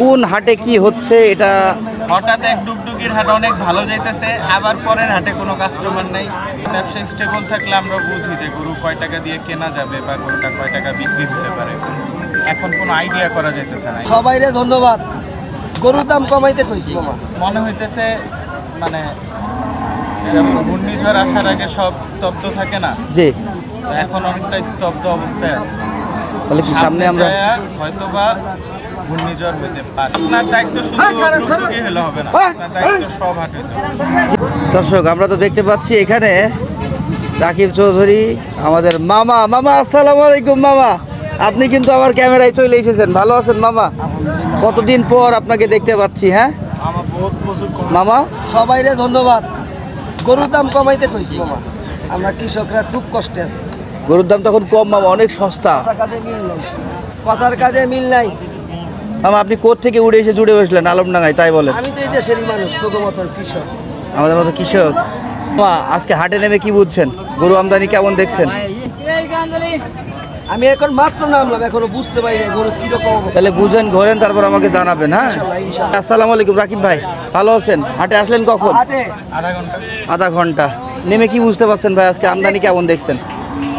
কোন হাটে কি হচ্ছে এটা হঠাৎ এক ডুগডুগির হাট অনেক ভালো যাইতেছে, আবার পরের হাটে কোনো কাস্টমার নেই। ব্যবসা স্টেবল থাকলে আমরা বুঝি যে গরু কয় টাকা দিয়ে কেনা যাবে বা গরুটা কয় টাকা বিক্রি হতে পারে। এখন কোনো আইডিয়া করা যাইতেছে না। সবাইরে ধন্যবাদ। গরুর দাম কমাইতে কইছি মামা। মনে হইতেছে মানে যেমন ঘূর্ণিঝড় আসার আগে সব স্তব্ধ থাকে না, জি, তো এখন অনেকটা স্তব্ধ অবস্থায় আছে। তাহলে কি সামনে আমরা হয়তোবা ঘূর্ণিঝড় হইতে পারে। আপনার দায়িত্ব শুধু ডুগডুগি হলে হবে না, আপনার দায়িত্ব সব হাট হইতে হবে। দর্শক আমরা তো দেখতে পাচ্ছি এখানে রাকিব চৌধুরী আমাদের মামা। মামা আসসালামু আলাইকুম। মামা আপনি কিন্তু আমার ক্যামেরায় চলে এসেছেন, ভালো আছেন মামা? কতদিন পর আপনাকে দেখতে পাচ্ছি। হ্যাঁ মামা, সবাইরে ধন্যবাদ। গরুর দাম কমাইতে কইছি মামা। আমরা কৃষকরা খুব কষ্টে আছি। গরুর দাম তখন কম মামা, অনেক সস্তা। কথার কাজে মিল নাই। মামা আপনি কোথা থেকে উড়ে এসে জুড়ে বসলেন আলমডাঙ্গায়, তাই বলেন? আমি তো এই দেশেরই মানুষ, তোকে মতন কৃষক। আমাদের মতো কৃষক। মামা আজকে হাটে নেমে কি বুঝছেন, গরু আমদানি কেমন দেখছেন? আমি এখন মাত্র নামলাম, এখনো বুঝতে পারি না গরু কিরকম অবস্থা। তাহলে বুঝেন ঘোরেন, তারপর আমাকে জানাবেন। হ্যাঁ ইনশাআল্লাহ, ইনশাআল্লাহ। আসসালামু আলাইকুম রাকিব ভাই, ভালো আছেন? হাটে আসলেন কখন? হাটে আধা ঘন্টা। আধা ঘন্টা। নেমে কি বুঝতে পারছেন ভাই আজকে আমদানি কেমন দেখছেন?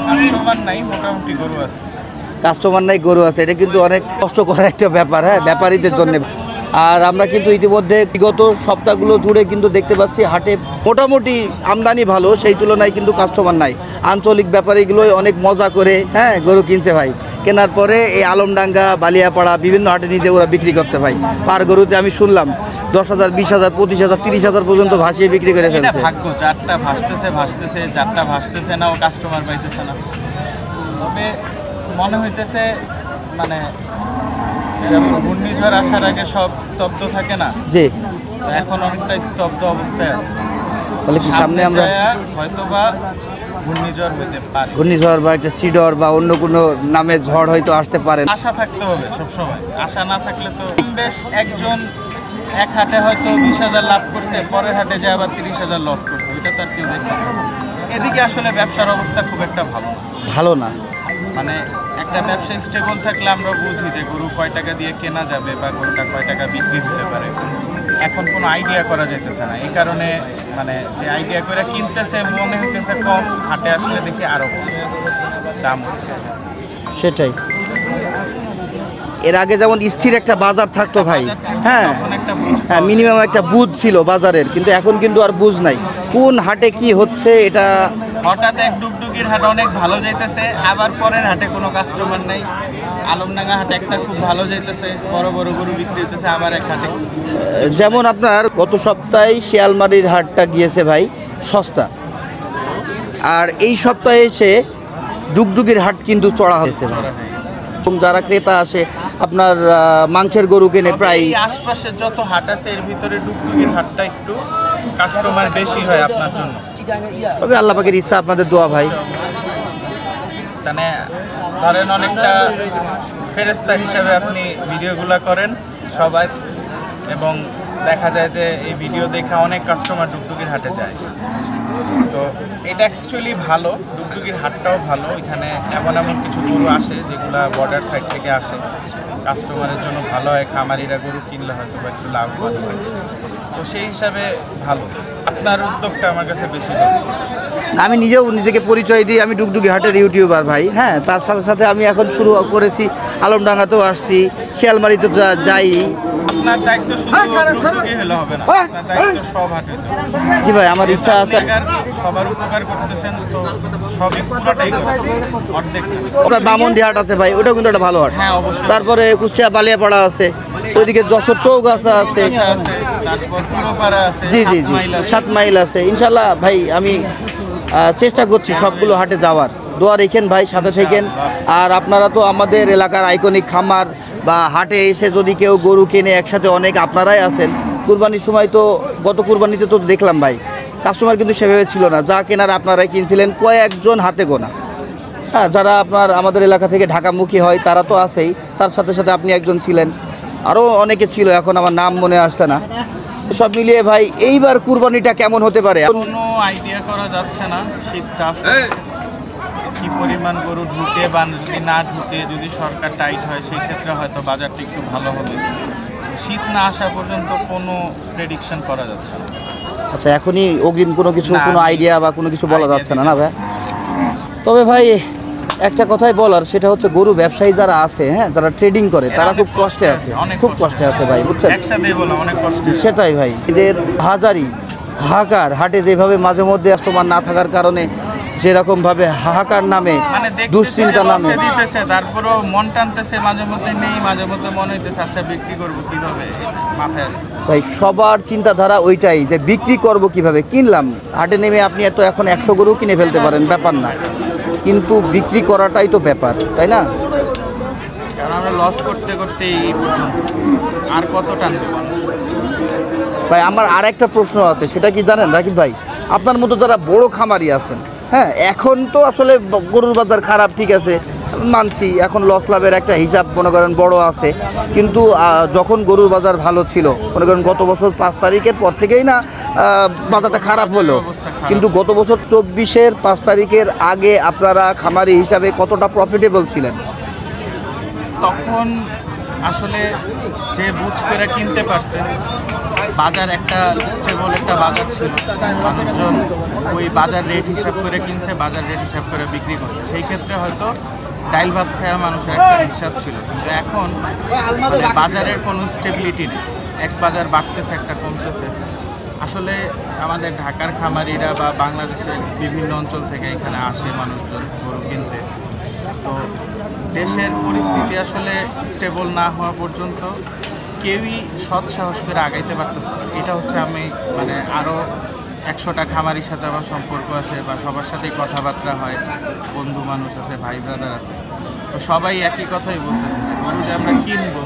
কাস্টমার নাই, মোটামুটি গরু আছে। কাস্টমার নাই, গরু আছে, এটা কিন্তু অনেক কষ্ট করার একটা ব্যাপার। হ্যাঁ ব্যাপারীদের জন্য। আর আমরা কিন্তু ইতিমধ্যে বিগত সপ্তাহগুলো জুড়ে কিন্তু দেখতে পাচ্ছি হাটে মোটামুটি আমদানি ভালো, সেই তুলনায় কিন্তু কাস্টমার নাই। আঞ্চলিক ব্যাপারীগুলোই অনেক মজা করে হ্যাঁ গরু কিনছে ভাই, কেনার পরে এই আলমডাঙ্গা বালিয়াপাড়া বিভিন্ন হাটে নিতে ওরা বিক্রি করছে ভাই। পার গরুতে আমি শুনলাম 10,000, 20,000, 25,000, 30,000 পর্যন্ত ভাসিয়ে বিক্রি করে এটা ফেলছে। ভাগ্য, চারটা ভাসতেছে, চারটা ভাসতেছে না, ও কাস্টমার পাইতেছে না। তবে মনে হইতেছে মানে যেমন ঘূর্ণিঝড় আসার আগে সব স্তব্ধ থাকে না, জি, তো এখন অনেকটা স্তব্ধ অবস্থায় আছে। তাহলে কি সামনে আমরা হয়তোবা ঘূর্ণিঝড় হইতে পারে, ঘূর্ণিঝড় বা একটা সিডর বা অন্য কোনো নামে ঝড় হয়তো আসতে পারে। আশা থাকতে হবে সবসময়। আশা না থাকলে তো বেশ একজন এক হাটে হয়তো 20,000 লাভ করছে, পরের হাটে যায় আবার 30,000 লস করছে, এটা তো আর কেউ দেখতেছে না। এদিকে আসলে ব্যবসার অবস্থা খুব একটা ভালো না। মানে একটা ব্যবসা স্টেবল থাকলে আমরা বুঝি যে গরু কয় টাকা দিয়ে কেনা যাবে বা গরুটা কয় টাকা বিক্রি হতে পারে। এখন কোনো আইডিয়া করা যাইতেছে না, এই কারণে মানে যে আইডিয়া করে কিনতেছে মনে হইতেছে কম, হাটে আসলে দেখি আরও কম দাম হচ্ছে। সেটাই। এর আগে যেমন স্থির একটা বাজার থাকতো ভাই, হ্যাঁ হ্যাঁ, মিনিমাম একটা বুঝ ছিল বাজারের, কিন্তু এখন কিন্তু আর বুঝ নাই। কোন হাটে কি হচ্ছে এটা হঠাৎ এক ডুগডুগির হাট অনেক ভালো যাইতেছে, আবার পরের হাটে কোনো কাস্টমার নেই। আলমডাঙ্গা হাট একটা খুব ভালো যাইতেছে, বড় বড় গরু বিক্রি হইতেছে, আবার এক হাটে যেমন আপনার গত সপ্তাহে শিয়ালমারির হাটটা গিয়েছে ভাই সস্তা, আর এই সপ্তাহে এসে ডুগডুগির হাট কিন্তু চড়া হয়েছে। যারা ক্রেতা আসে আপনার মাংসের গরু কেনে প্রায় এই আশপাশের যত হাট আছে এর ভিতরে ডুগডুগির হাটটা একটু কাস্টমার বেশি হয় আপনার জন্য। তবে আল্লাহ পাকের ইচ্ছা, আপনাদের দোয়া ভাই। মানে ধরেন অনেকটা ফেরেশতা হিসাবে আপনি ভিডিওগুলো করেন সবাই, এবং দেখা যায় যে এই ভিডিও দেখে অনেক কাস্টমার ডুগডুগির হাটে যায়। তো এটা অ্যাকচুয়ালি ভালো, ডুগডুগির হাটটাও ভালো। এখানে এমন এমন কিছু গরু আসে যেগুলা বর্ডার সাইড থেকে আসে, কাস্টমারের জন্য ভালো হয়। খামারিরা গরু কিনলে হয়তো বা একটু লাভবান হয়, তো সেই হিসাবে ভালো। আপনার উদ্যোগটা আমার কাছে বেশি ভালো। আমি নিজেও নিজেকে পরিচয় দিই, আমি ডুগডুগি হাটের ইউটিউবার ভাই। হ্যাঁ তার সাথে সাথে আমি এখন শুরু করেছি আলমডাঙ্গাতেও আসছি, শিয়ালমারিতে যাই। আপনার দায়িত্ব শুধু ডুগডুগি হলে হবে না, আপনার দায়িত্ব সব হাট হইতে হবে। জি ভাই, আমার ইচ্ছা আছে। সবার উপকার করতেছেন তো সবই পুরোটাই অর্ধেক। আপনার বামন্ডি হাট আছে ভাই, ওটাও কিন্তু একটা ভালো হাট। হ্যাঁ অবশ্যই। তারপরে কুষ্টিয়া বালিয়াপাড়া আছে, ওইদিকে যশোর চৌগাছা আছে, তারপর পুরোপাড়া আছে, জি জি জি, 7 মাইল আছে। ইনশাল্লাহ ভাই আমি চেষ্টা করছি সবগুলো হাটে যাওয়ার। দোয়া রেখেন ভাই, সাথে থাকেন। আর আপনারা তো আমাদের এলাকার আইকনিক খামার বা হাটে এসে যদি কেউ গরু কেনে একসাথে অনেক আপনারাই আছেন। কুরবানির সময় তো গত কুরবানিতে তো দেখলাম ভাই কাস্টমার কিন্তু সেভাবে ছিল না, যা কেনার আপনারাই কিনছিলেন, কয়েকজন হাতে গোনা। হ্যাঁ যারা আপনার আমাদের এলাকা থেকে ঢাকামুখী হয় তারা তো আছেই, তার সাথে সাথে আপনি একজন ছিলেন, আরও অনেকে ছিল, এখন আমার নাম মনে আসছে না। সব মিলিয়ে ভাই এইবার কুরবানিটা কেমন হতে পারে কোনো আইডিয়া করা যাচ্ছে না। শীতটা কি পরিমাণ গরু ঢুকে বা যদি না ঢুকে, যদি সরকার টাইট হয় সেই ক্ষেত্রে হয়তো বাজারটা একটু ভালো হবে। শীত না আসা পর্যন্ত কোনো প্রেডিকশন করা যাচ্ছে না। আচ্ছা, এখনই অগ্রিম কোনো কিছু, না, কোনো আমি আইডিয়া বা কোনো কিছু বলা idea যাচ্ছে না, দিতে না ভাই? পারছি না। তবে ভাই একটা কথাই বলার, সেটা হচ্ছে গরু ব্যবসায়ী যারা আছে, হ্যাঁ, যারা ট্রেডিং করে, এরা তারা অনেক খুব কষ্টে আছে, অনেক খুব কষ্টে আছে ভাই, বুঝছেন? একসাথে বলো অনেক কষ্ট। সেটাই ভাই, এদের হাজারি হাহাকার হাটে যেভাবে মাঝে মধ্যে কাস্টমার না থাকার কারণে যেরকম ভাবে হাহাকার নামে, মানে দেখতেছে দুশ্চিন্তা যে নামে, লসে দিতেছে, তারপরেও মন টানতেছে, মাঝে মধ্যে নেই, মাঝে মধ্যে মনে হইতেছে আচ্ছা বিক্রি করবো কিভাবে, মাথায় আসতেছে। ভাই সবার চিন্তাধারা ওইটাই যে বিক্রি করব কিভাবে। কিনলাম হাটে নেমে, আপনি এত এখন 100 গরু কিনে ফেলতে পারেন, ব্যাপার না, কিন্তু বিক্রি করাটাই তো ব্যাপার, তাই না? কারণ আমরা লস করতে করতে এই পর্যন্ত আর কত টানবে মানুষ। ভাই আমার আর একটা প্রশ্ন আছে, সেটা কি জানেন রাকিব ভাই? আপনার মতো যারা বড় খামারি আছেন, হ্যাঁ, এখন তো আসলে গরুর বাজার খারাপ, ঠিক আছে, মানছি, এখন লস লাভের একটা হিসাব মনে করেন বড় আছে, কিন্তু যখন গরুর বাজার ভালো ছিল, মনে করেন গত বছর 5 তারিখের পর থেকেই না বাজারটা খারাপ হলো, কিন্তু গত বছর 24-এর 5 তারিখের আগে আপনারা খামারি হিসাবে কতটা প্রফিটেবল ছিলেন? তখন আসলে যে বুঝ করে কিনতে পারছে, বাজার একটা স্টেবল একটা বাজার ছিল, মানুষজন ওই বাজার রেট হিসাব করে কিনছে, বাজার রেট হিসাব করে বিক্রি করছে, সেই ক্ষেত্রে হয়তো ডাইল ভাত খাওয়া মানুষের একটা হিসাব ছিল। কিন্তু এখন মানে বাজারের কোনো স্টেবিলিটি নেই, এক বাজার বাড়তেছে একটা কমতেছে। আসলে আমাদের ঢাকার খামারিরা বা বাংলাদেশের বিভিন্ন অঞ্চল থেকে এখানে আসে মানুষজন গরু কিনতে, তো দেশের পরিস্থিতি আসলে স্টেবল না হওয়া পর্যন্ত কেউই সৎ সাহস করে আগাইতে পারতেছে না। এটা হচ্ছে আমি মানে আরও 100টা খামারির সাথে আমার সম্পর্ক আছে বা সবার সাথেই কথাবার্তা হয়, বন্ধু মানুষ আছে, ভাই ব্রাদার আছে, তো সবাই একই কথাই বলতেছে যে গরু যে আমরা কিনবো,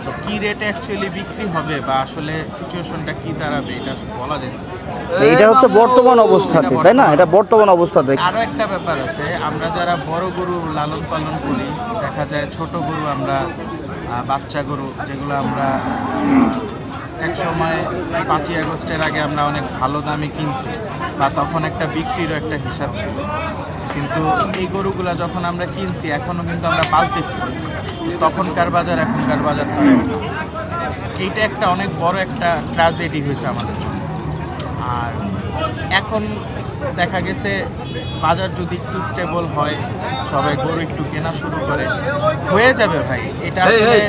তো কী রেটে অ্যাকচুয়ালি বিক্রি হবে বা আসলে সিচুয়েশনটা কী দাঁড়াবে এটা বলা যাইতেছে না। এটা হচ্ছে বর্তমান অবস্থাতে, তাই না? এটা বর্তমান অবস্থাতে। আরও একটা ব্যাপার আছে, আমরা যারা বড় গরু লালন পালন করি, দেখা যায় ছোট গরু আমরা বাচ্চা গরু যেগুলো আমরা এক সময় 5ই আগস্টের আগে আমরা অনেক ভালো দামে কিনছি বা তখন একটা বিক্রিরও একটা হিসাব ছিল, কিন্তু এই গরুগুলা যখন আমরা কিনছি এখনও কিন্তু আমরা পালতেছি, তখনকার বাজার এখনকার বাজার তো এইটা একটা অনেক বড় একটা ট্র্যাজেডি হয়েছে আমাদের জন্য। আর এখন দেখা গেছে বাজার যদি একটু স্টেবল হয়, সবাই গরু একটু কেনা শুরু করে, হয়ে যাবে ভাই। এটা আসলে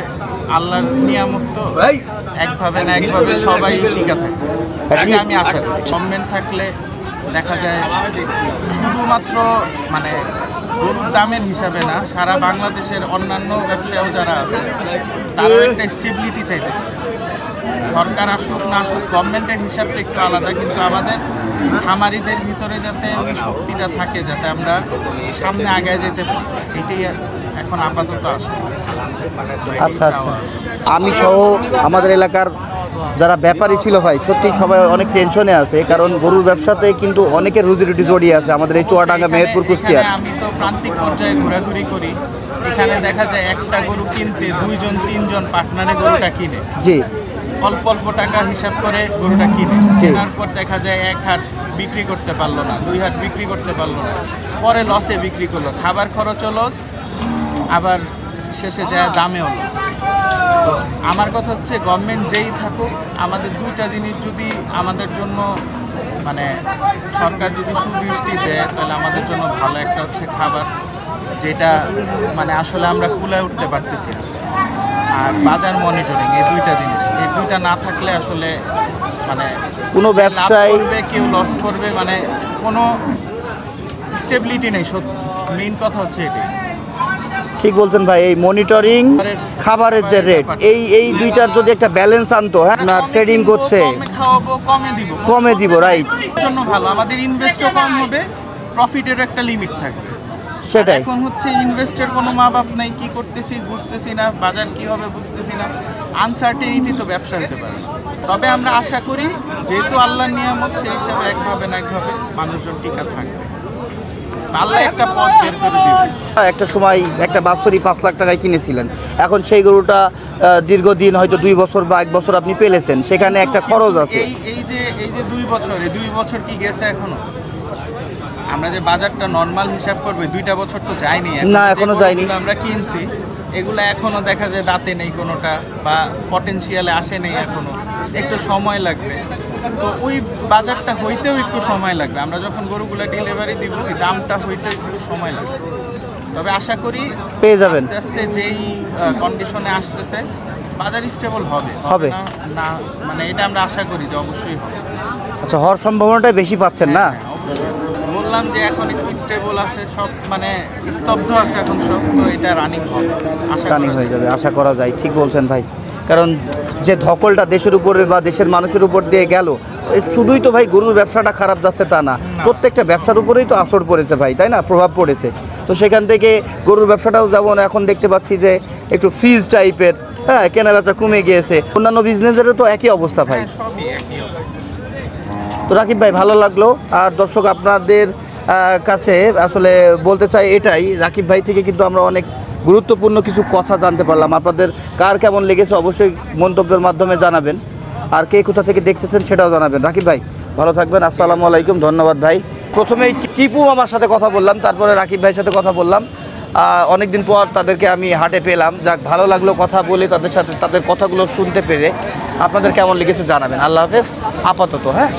আল্লাহর নিয়ামত, তো একভাবে না একভাবে সবাই টিকা থাকবে, এটা আমি আশা করি। গভর্নমেন্ট থাকলে দেখা যায় শুধুমাত্র মানে গরুর দামের হিসাবে না, সারা বাংলাদেশের অন্যান্য ব্যবসায়ীও যারা আছে তারাও একটা স্টেবিলিটি চাইতেছে। সরকার আসুক না আসুক, গভর্নমেন্টের হিসাবটা একটু আলাদা, কিন্তু আমাদের খামারিদের ভিতরে যাতে ওই শক্তিটা থাকে, যাতে আমরা সামনে আগায় যেতে পারি, এটাই এখন আপাতত আসে। আচ্ছা আচ্ছা, আমি সহ আমাদের এলাকার যারা ব্যাপারী ছিল ভাই, সত্যি সবাই অনেক টেনশনে আছে, কারণ গরুর ব্যবসাতে কিন্তু অনেকের রুজি রুটি জড়িয়ে আছে আমাদের এই চুয়াডাঙ্গা, মেহেরপুর, কুষ্টিয়া। আমি তো প্রান্তিক পর্যায়ে ঘোরাঘুরি করি, এখানে দেখা যায় একটা গরু কিনতে 2জন 3জন পার্টনারে গরুটা কিনে, জি, অল্প অল্প টাকা হিসাব করে গরুটা কিনে, কেনার পর দেখা যায় 1 হাট বিক্রি করতে পারলো না, 2 হাট বিক্রি করতে পারলো না, পরে লসে বিক্রি করলো, খাবার খরচও লস, আবার শেষে যায় দামেও লস। তো আমার কথা হচ্ছে গভর্নমেন্ট যেই থাকুক, আমাদের 2টা জিনিস যদি আমাদের জন্য মানে সরকার যদি সুদৃষ্টি দেয়, তাহলে আমাদের জন্য ভালো। একটা হচ্ছে খাবার, যেটা মানে আসলে আমরা কুলায় উঠতে পারতেছি না, আর বাজার মনিটরিং, এই 2টা জিনিস, এই 2টা না থাকলে আসলে মানে কোনো লাভ ব্যবসায় করবে কেউ লস করবে, মানে কোনো স্টেবিলিটি নেই। মেইন কথা হচ্ছে এটাই। ঠিক বলছেন ভাই, এই মনিটরিং, খাবারের যে রেট, এই দুইটার যদি একটা ব্যালেন্স আনতো, হ্যাঁ, না ট্রেডিং করছে, কমে খাওয়াবো, কমে দিব, রাইট, জন্য ভালো, আমাদের ইনভেস্টও কম হবে, প্রফিটের একটা লিমিট থাকবে। সেটাই। এখন হচ্ছে ইনভেস্টের কোনো মা বাপ নাই, কি করতেছি বুঝতেছি না, বাজার কি হবে বুঝতেছি না, আনসার্টেনিটি তো ব্যবসা হতে পারে। তবে আমরা আশা করি যেহেতু আল্লাহর নিয়ামত, সেই হিসাবে একভাবে না একভাবে মানুষজন টিকা থাকবে, আল্লাহ একটা পথ বের করে দিবে। একটা সময় একটা বাৎসরিক 5 লাখ টাকায় কিনেছিলেন, এখন সেই গরুটা দীর্ঘদিন হয়তো 2 বছর বা 1 বছর আপনি পেলেছেন, সেখানে একটা খরচ আছে। এই যে 2 বছর, এই 2 বছর কি গেছে এখনো? আমরা যে বাজারটা নর্মাল হিসাব করবে, 2টা বছর তো যায়নি না, এখনো যায়নি। আমরা কিনছি এগুলো এখনও দেখা যায় দাঁতে নেই কোনোটা, বা পটেনশিয়ালে আসে নেই এখনও, একটু সময় লাগবে। তো ওই বাজারটা হইতেও একটু সময় লাগবে। আমরা যখন গরুগুলো ডেলিভারি দিব ওই দামটা হইতে একটু সময় লাগবে। তবে আশা করি পেয়ে যাবেন। আস্তে আস্তে যেই কন্ডিশনে আসতেছে বাজার স্টেবল হবে হবে। না মানে এটা আমরা আশা করি যে অবশ্যই হবে। আচ্ছা, হওয়ার সম্ভাবনাটাই বেশি পাচ্ছেন না? হ্যাঁ, অবশ্যই। বললাম যে এখন একটু স্টেবল আছে সব, মানে স্তব্ধ আছে এখন সব, তো এটা রানিং হবে, আশা রানিং করা হয়ে যায়। যাবে, আশা করা যায়। ঠিক বলছেন ভাই, কারণ যে ধকলটা দেশের উপরে বা দেশের মানুষের উপর দিয়ে গেল, শুধুই তো ভাই গরুর ব্যবসাটা খারাপ যাচ্ছে তা না, প্রত্যেকটা ব্যবসার উপরেই তো আসর পড়েছে ভাই, তাই না? প্রভাব পড়েছে। তো সেখান থেকে গরুর ব্যবসাটাও যেমন এখন দেখতে পাচ্ছি যে একটু ফ্রিজ টাইপের, হ্যাঁ, কেনাবেচা কমে গিয়েছে। অন্যান্য বিজনেসেরও তো একই অবস্থা ভাই। হ্যাঁ, সবই একই অবস্থা। তো রাকিব ভাই, ভালো লাগলো। আর দর্শক আপনাদের কাছে আসলে বলতে চাই এটাই, রাকিব ভাই থেকে কিন্তু আমরা অনেক গুরুত্বপূর্ণ কিছু কথা জানতে পারলাম। আপনাদের কার কেমন লেগেছে অবশ্যই মন্তব্যের মাধ্যমে জানাবেন, আর কে কোথা থেকে দেখতেছেন সেটাও জানাবেন। রাকিব ভাই ভালো থাকবেন, আসসালামু আলাইকুম, ধন্যবাদ ভাই। প্রথমেই টিপু মামার সাথে কথা বললাম, তারপরে রাকিব ভাইয়ের সাথে কথা বললাম। অনেকদিন পর তাদেরকে আমি হাটে পেলাম, যাক ভালো লাগলো কথা বলে, তাদের সাথে তাদের কথাগুলো শুনতে পেরে। আপনাদের কেমন লেগেছে জানাবেন। আল্লাহ হাফেজ আপাতত, হ্যাঁ।